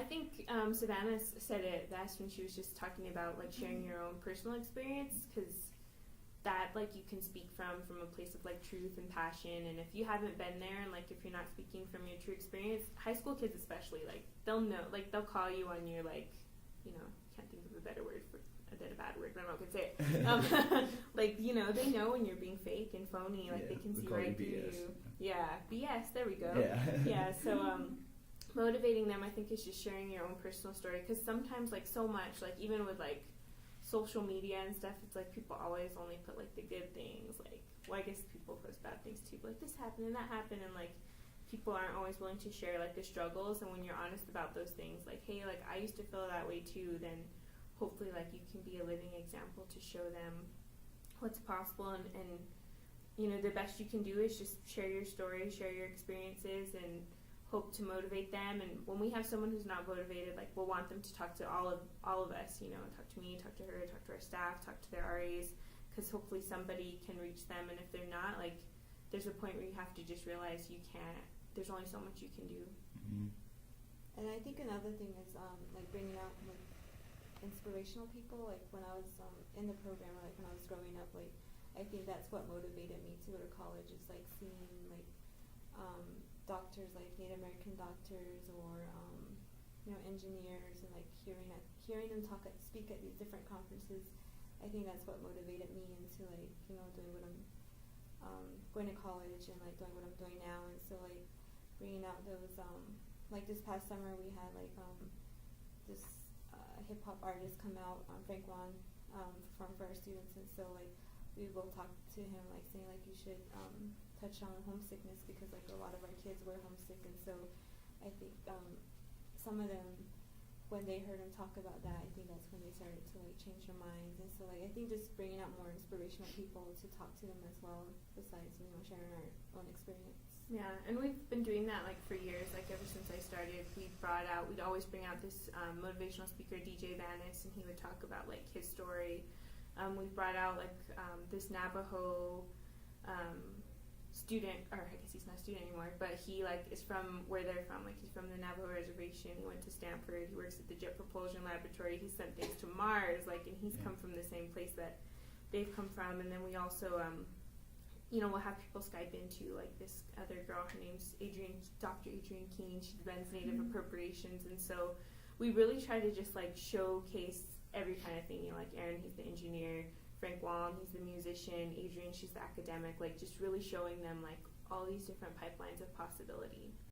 I think Savannah said it best when she was just talking about like sharing your own personal experience, because that like you can speak from a place of like truth and passion. And if you haven't been there, and like if you're not speaking from your true experience, high school kids especially, like they'll know, like they'll call you on your like, you know, can't think of a better word for a bad word, but I'm not gonna say it. Like, you know, they know when you're being fake and phony, like they can see right through you. Yeah, BS, there we go. Yeah, so motivating them, I think, is just sharing your own personal story, because sometimes like so much, like even with like social media and stuff, it's like people always only put like the good things, like, well, I guess people post bad things too, but like this happened and that happened, and like people aren't always willing to share like the struggles. And when you're honest about those things, like, hey, like I used to feel that way too, then hopefully like you can be a living example to show them what's possible. And you know, the best you can do is just share your story, share your experiences, and hope to motivate them. And when we have someone who's not motivated, like we'll want them to talk to all of us, you know, talk to me, talk to her, talk to our staff, talk to their RAs, because hopefully somebody can reach them. And if they're not, like there's a point where you have to just realize you can't, there's only so much you can do. And I think another thing is like bringing out like inspirational people. Like when I was in the program, like when I was growing up, like I think that's what motivated me to go to college, is like seeing like doctors, like Native American doctors, or you know, engineers, and like hearing them speak at these different conferences. I think that's what motivated me into like, you know, doing what I'm going to college, and like doing what I'm doing now. And so like bringing out those like this past summer we had like this hip hop artist come out, Frank Juan, perform for our students. And so like we both talked to him, like saying like you should touch on homesickness, because like a lot of our kids were homesick. And so I think some of them, when they heard him talk about that, I think that's when they started to like change their minds. And so like I think just bringing out more inspirational people to talk to them as well, besides, you know, sharing our own experience. Yeah, and we've been doing that like for years. Like ever since I started, we'd always bring out this motivational speaker, DJ Vanis, and he would talk about like his story. We've brought out like this Navajo student, or I guess he's not a student anymore, but he like is from where they're from. Like he's from the Navajo reservation. He went to Stanford. He works at the Jet Propulsion Laboratory. He sent things to Mars. Like, and he's come from the same place that they've come from. And then we also you know, we'll have people Skype into like this other girl. Her name's Dr. Adrienne Keene. She runs Native Appropriations, and so we really try to just like showcase every kind of thing. You know, like Aaron, he's the engineer. Frank Wong, he's the musician. Adrienne, she's the academic. Like just really showing them like all these different pipelines of possibility.